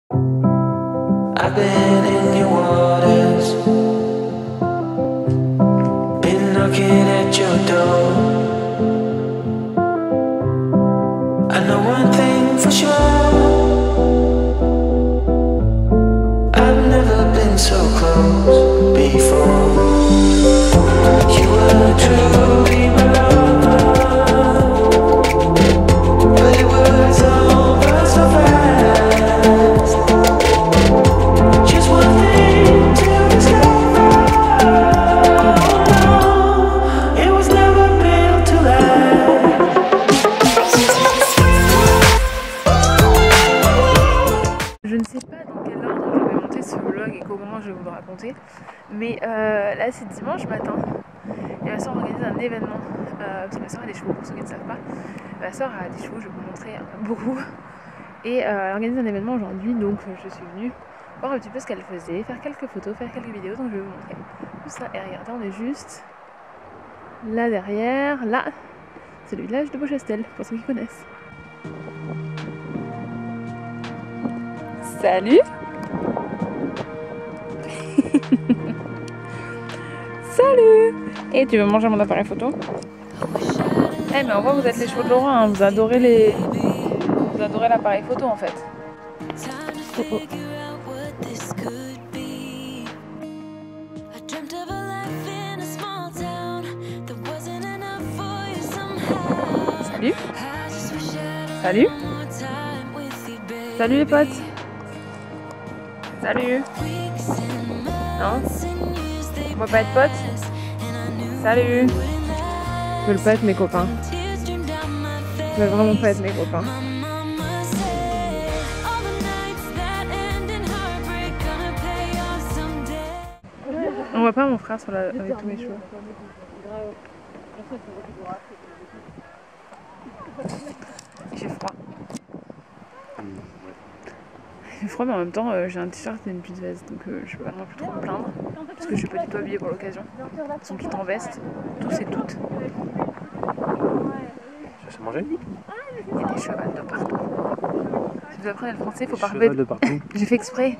I've been in your waters, been knocking at your door. I know one thing for sure, I've never been so close before. You were truly my love, but it was over so fast. Just one thing to discover, no, it was never built to last. Je ne sais pas dans quel ordre je vais monter ce vlog et comment je vais vous le raconter, mais là c'est dimanche matin et ma soeur organise un événement, parce que ma soeur a des chevaux, pour ceux qui ne savent pas. Ma soeur a des chevaux, je vais vous montrer beaucoup, et elle organise un événement aujourd'hui, donc je suis venue voir un petit peu ce qu'elle faisait, faire quelques photos, faire quelques vidéos, donc je vais vous montrer tout ça. Et regardez, on est juste là derrière, là c'est le village de Beauchastel, pour ceux qui connaissent. Salut. Salut. Et tu veux manger mon appareil photo? Eh mais on voit vous êtes les chevaux de Laurent, hein. Vous adorez l'appareil photo en fait. Oh, oh. Salut. Salut. Salut les potes. Salut. Non? On va pas être potes? Salut. Je veux pas être mes copains. Je veux vraiment pas être mes copains. On voit pas mon frère sur avec tous mes cheveux. Il fait froid. Il fait froid mais en même temps j'ai un t-shirt et une petite veste, donc je peux pas non plus trop me plaindre parce que je suis pas du tout habillée pour l'occasion. Ils sont tous en veste, tous et toutes. Tu vas manger? Il y a des chevals de partout. Si vous apprenez le français, il faut parler. Cheval de partout. J'ai fait exprès.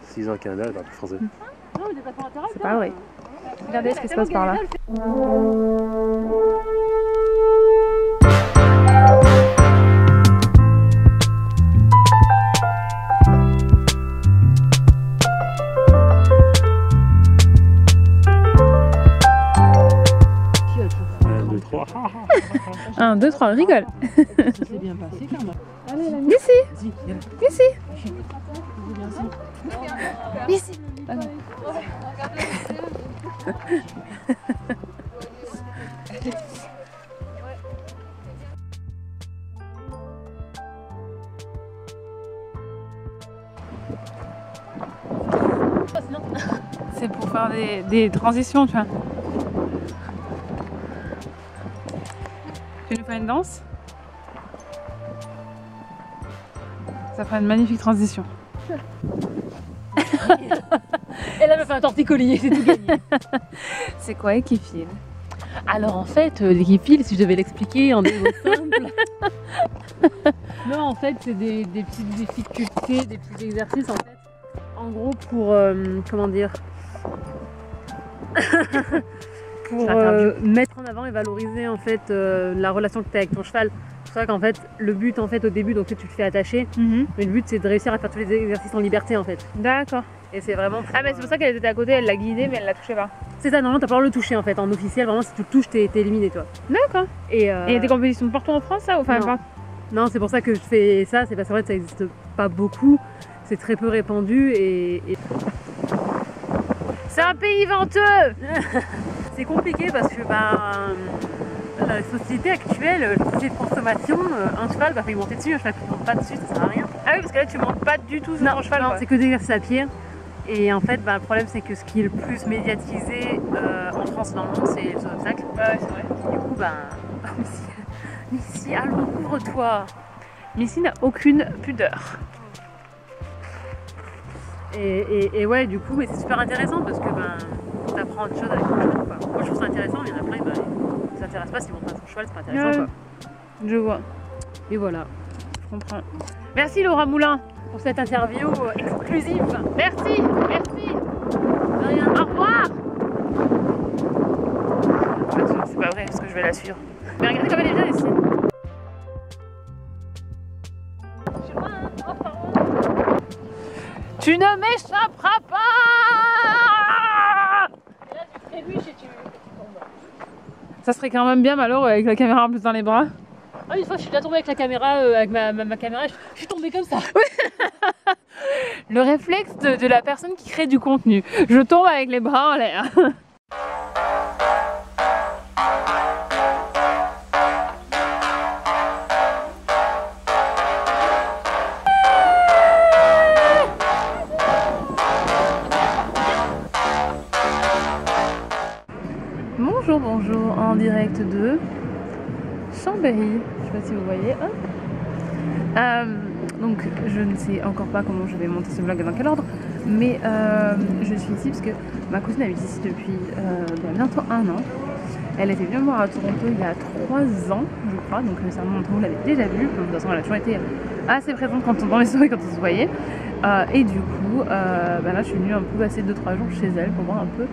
6 ans au Canada, elle parle plus français. C'est pas vrai. Regardez ce qui se passe par là. Un, deux, trois, rigole. Ça s'est bien passé quand même. Allez, la Ici. Ici. Ici. C'est pour faire des transitions, tu vois. Tu nous fais une danse? Ça fera une magnifique transition. Et là, elle me fait un torticolis, c'est tout gagné. C'est quoi Equifil? Alors en fait, l'équipil, si je devais l'expliquer en des mots simples. Non, en fait, c'est des petites difficultés, des petits exercices en fait. En gros, pour comment dire, pour mettre en avant et valoriser en fait la relation que tu as avec ton cheval. C'est pour ça qu'en fait, le but en fait au début, donc tu le fais attacher, mais le but c'est de réussir à faire tous les exercices en liberté en fait. D'accord. Et c'est vraiment pour, Ah mais c'est pour ça qu'elle était à côté, elle l'a guidée mais elle la touchait pas. c'est ça, normalement t'as pas le droit de le toucher en fait, en officiel, vraiment si tu le touches t'es éliminé toi. D'accord. Et il y a des compétitions partout en France ça ou enfin non. pas? Non, c'est pour ça que je fais ça, c'est parce qu'en fait ça n'existe pas beaucoup, c'est très peu répandu et... C'est un pays venteux. C'est compliqué parce que la société actuelle, la société de consommation, un cheval va monter dessus, un cheval qui ne monte pas dessus, ça sert à rien. Ah oui parce que là tu montes pas du tout sur ton cheval. Non, quoi. c'est que des exercices à pied. Et en fait, le problème c'est que ce qui est le plus médiatisé en France et dans le monde, c'est les obstacles. Ouais, c'est vrai. Du coup, Missy, allons, ouvre-toi. Missy n'a aucune pudeur. Et ouais, du coup, c'est super intéressant parce que t'apprends autre chose avec ton cheval, quoi. Moi, je trouve ça intéressant, mais il y en a plein, ils s'intéressent pas s'ils montent pas son cheval, c'est pas intéressant, Ouais. quoi. Je vois. Et voilà. Je comprends. Merci Laura Moulin pour cette interview exclusive. Merci, merci. De rien. Au revoir. C'est pas vrai parce que je vais la suivre. Mais regardez comme elle est bien ici. Tu ne m'échapperas pas. Et là tu trébuches et tu tombes. Ça serait quand même bien malheureux avec la caméra en plus dans les bras. Ah, une fois je suis déjà tombée avec la caméra, avec ma caméra, je suis tombée comme ça. Le réflexe de la personne qui crée du contenu. Je tombe avec les bras en l'air. Bonjour, bonjour, en direct de Chambéry. Je sais pas si vous voyez. Hop. Donc je ne sais encore pas comment je vais monter ce vlog et dans quel ordre, mais je suis ici parce que ma cousine habite ici depuis bientôt 1 an. Elle était venue me voir à Toronto il y a 3 ans, je crois, donc c'est un moment où vous l'avez déjà vu. De toute façon, elle a toujours été assez présente quand on dans les soirées, quand on se voyait. Et du coup, là je suis venue un peu passer 2-3 jours chez elle pour voir un peu.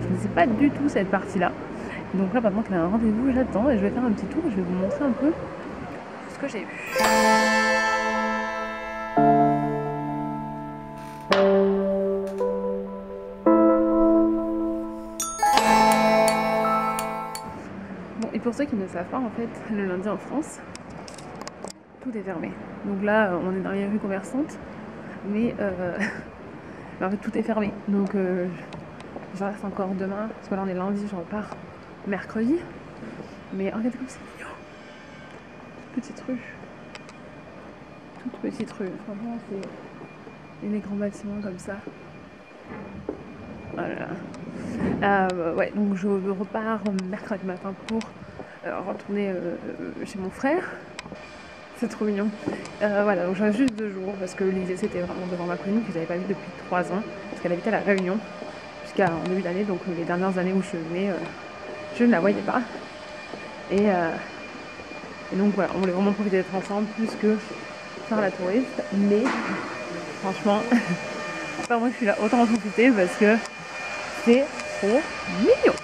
Je ne sais pas du tout cette partie-là. Donc là, maintenant qu'elle a un rendez-vous, j'attends et je vais faire un petit tour et je vais vous montrer un peu ce que j'ai vu. Bon, et pour ceux qui ne savent pas, en fait, le lundi en France, tout est fermé. Donc là, on est dans les rues commerçantes, mais en fait, tout est fermé. Donc je reste encore demain, parce que là on est lundi, je repars mercredi. Mais regardez comme c'est mignon. Toute petite rue. Toute petite rue. Franchement, c'est des grands bâtiments comme ça. Voilà. Ouais, donc je repars mercredi matin pour retourner chez mon frère. C'est trop mignon. Voilà, donc je reste juste 2 jours parce que l'idée c'était vraiment devant ma cousine que j'avais pas vue depuis 3 ans. Parce qu'elle habitait à La Réunion jusqu'en début d'année, donc les dernières années où je venais, je ne la voyais pas. Et donc voilà, on voulait vraiment profiter d'être ensemble plus que faire la touriste. Mais franchement, pas moi je suis là, autant en profiter parce que c'est trop mignon.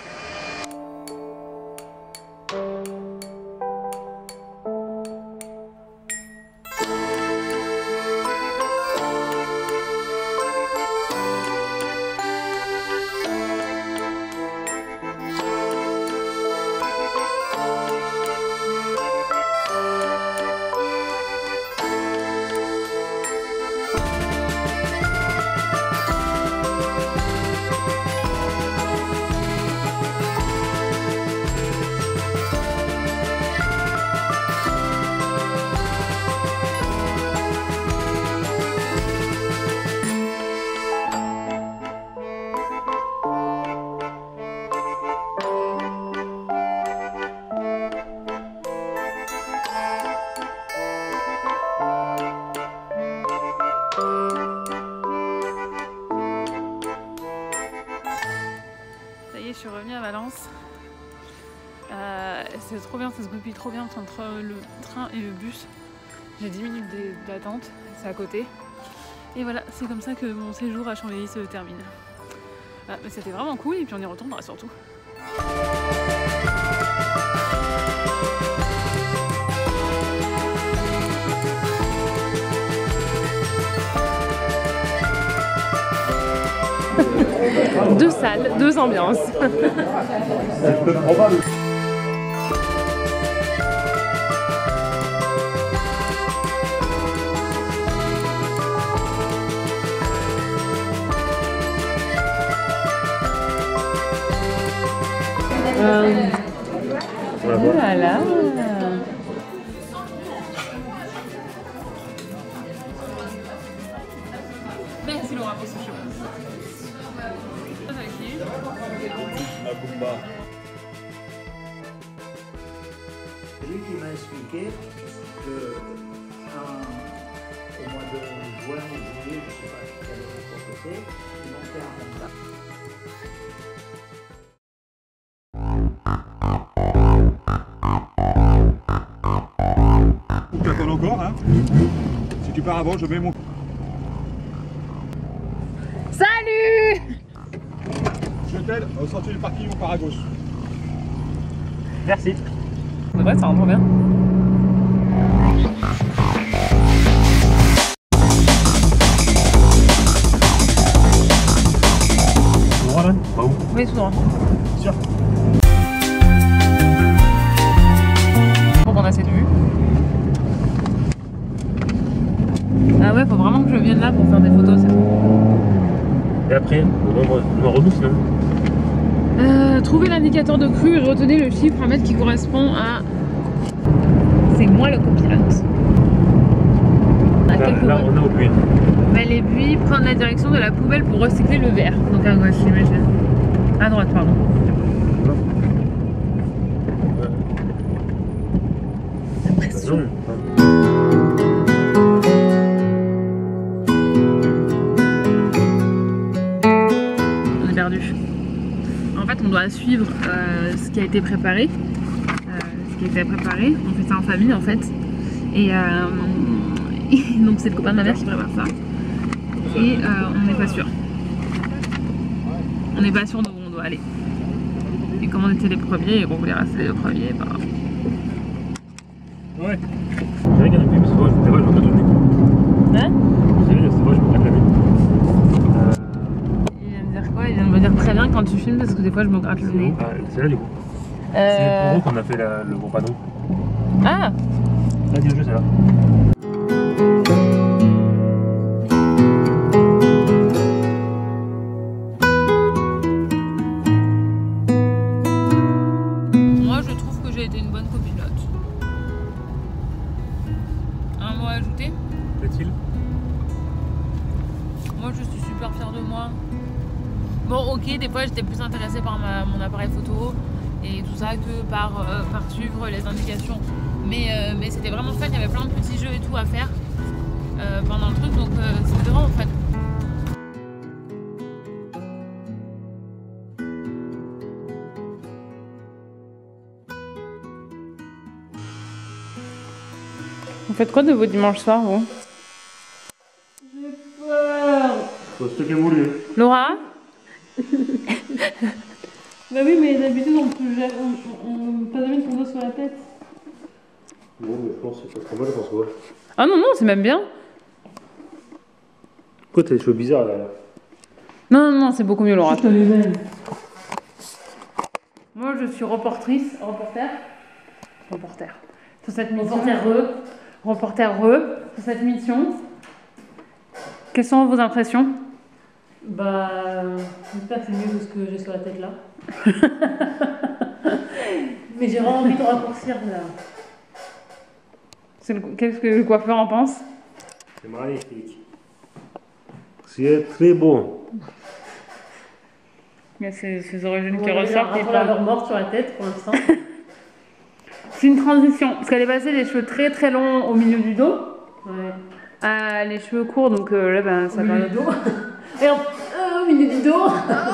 Je suis revenue à Valence. C'est trop bien, ça se goupille trop bien entre le train et le bus. J'ai 10 minutes d'attente, c'est à côté. Et voilà, c'est comme ça que mon séjour à Chambéry se termine. Mais c'était vraiment cool et puis on y retournera surtout. Deux salles, 2 ambiances. Voilà. Merci Laura pour ce show. C'est lui qui m'a expliqué que au mois de juin ou juillet, je ne sais pas quelle époque c'est, ils vont faire un mandat. Tu attends encore, hein? tu pars avant, je mets mon... Salut! Je t'aide, au sortie du parking, on part à gauche. Merci. C'est vrai, ça rentre bien. Tout droit là? Pas où? Oui, tout droit. Sûr. Donc on a cette vue. Ah ouais, faut vraiment que je vienne là pour faire des photos, c'est tout. Et après, le nombre nous sinon. Trouvez l'indicateur de crue et retenez le chiffre à mettre qui correspond à... C'est moi le copilote. À quelques Là, mètres. on est au puits. Mais les buis prendre la direction de la poubelle pour recycler le verre. Donc à gauche, j'imagine. À droite, pardon. Impression. On est perdu. En fait, on doit suivre ce qui a été préparé. On fait ça en famille en fait. Et donc c'est le copain de ma mère qui prépare ça. Et on n'est pas sûr. On n'est pas sûr d'où on doit aller. Et comme on était les premiers et qu'on voulait rester les premiers, bah... Ouais. Je savais qu'il y en a plus, mais c'est vrai, je me regarde le nez. Hein? Je savais, c'est vrai, je me regarde le nez. Il vient de dire quoi? Il vient de me dire très bien quand tu filmes parce que des fois je me gratte le nez. C'est là du coup. C'est pour eux qu'on a fait le gros panneau. Ah! Là, dis le jeu, c'est là. Moi je trouve que j'ai été une bonne copilote. Un mot à ajouter? Plaît-il? Moi je suis super fière de moi. Bon ok, des fois j'étais plus intéressée par mon appareil photo et tout ça que par suivre les indications. Mais c'était vraiment fun, il y avait plein de petits jeux et tout à faire pendant le truc, donc c'était vraiment fun. Vous faites quoi de vos dimanches soirs, vous? J'ai peur. Faut ce que vous voulez. Laura? Bah oui, mais d'habitude on pas jamais son dos sur la tête. Non, mais je pense que c'est pas trop mal, je pense quoi. Ah non, non, c'est même bien. Pourquoi t'as des cheveux bizarres là? Non, non, non, c'est beaucoup mieux, Laura. Je les mêmes. Moi, je suis reporter. Sur cette mission. Reporter sur cette mission. Quelles sont vos impressions? Bah, j'espère que c'est mieux que ce que j'ai sur la tête là. Mais j'ai vraiment envie de raccourcir là. Qu'est-ce que le coiffeur en pense? C'est magnifique. C'est très bon. Il y a ces origines qui On a ressortent. un laveur morte sur la tête pour l'instant. C'est une transition. Parce qu'elle est passée des cheveux très très longs au milieu du dos Ouais. à les cheveux courts. Donc là, ben, ça Au va. milieu du dos. Et au milieu du dos. Voilà.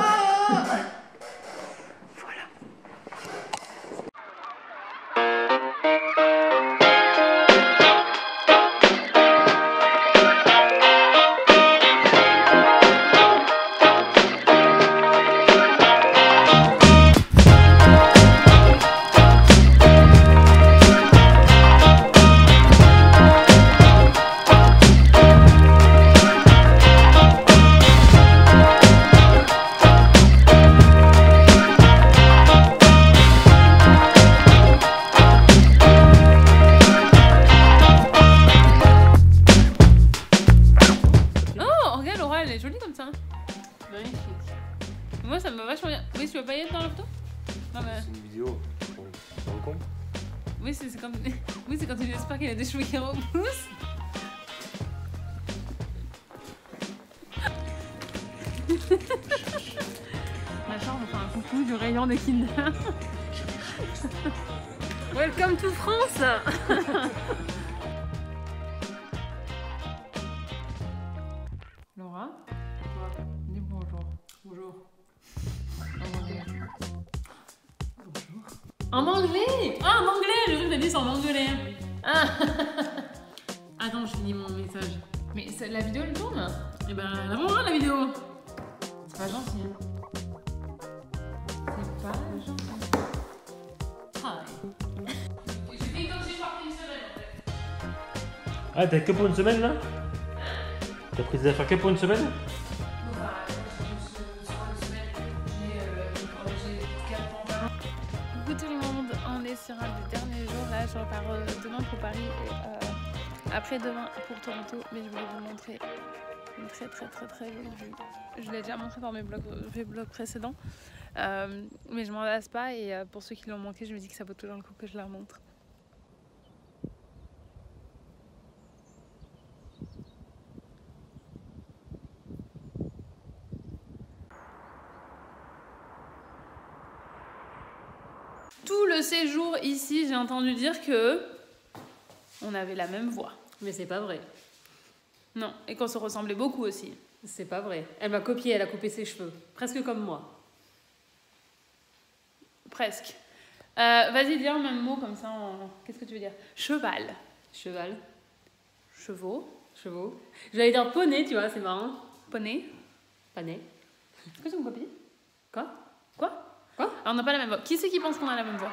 Elle est jolie comme ça. Magnifique. Moi, ça me va vachement bien. Oui, tu veux pas y être dans la photo? Non, mais... C'est une vidéo. On le compte. Oui, c'est comme... Oui, c'est quand tu espères qu'elle a des cheveux qui repoussent. La chambre, on fait un coucou du rayon des Kinder. Welcome to France. Laura, dis bonjour. Bonjour. En anglais. En anglais. Ah, en anglais. J'ai cru que t'as dit c'est en anglais. Ah. Attends, je finis mon message. Mais la vidéo elle tourne? Eh ben, la revoit la vidéo. C'est pas gentil. C'est pas gentil. Hi. J'ai fait comme si je partais une semaine en fait. Ah, t'as que pour une semaine là? T'as pris des affaires que pour une semaine? Coucou tout le monde, on est sur un des derniers jours, là je repars demain pour Paris et après-demain pour Toronto, mais je voulais vous montrer une très jolie vue. Je l'ai déjà montré dans mes vlogs précédents, mais je m'en lasse pas et pour ceux qui l'ont manqué, je me dis que ça vaut toujours le coup que je la remontre. Tout le séjour ici, j'ai entendu dire que on avait la même voix. Mais c'est pas vrai. Non, et qu'on se ressemblait beaucoup aussi. C'est pas vrai. Elle m'a copié, elle a coupé ses cheveux. Presque comme moi. Presque. Vas-y, dis un même mot comme ça. Qu'est-ce que tu veux dire? Cheval. Cheval. Chevaux. Chevaux. J'allais dire poney, tu vois, c'est marrant. Poney. Poney. Est-ce que tu me copies? Quoi? Quoi? Quoi? Alors, on n'a pas la même voix. Qui c'est qui pense qu'on a la même voix?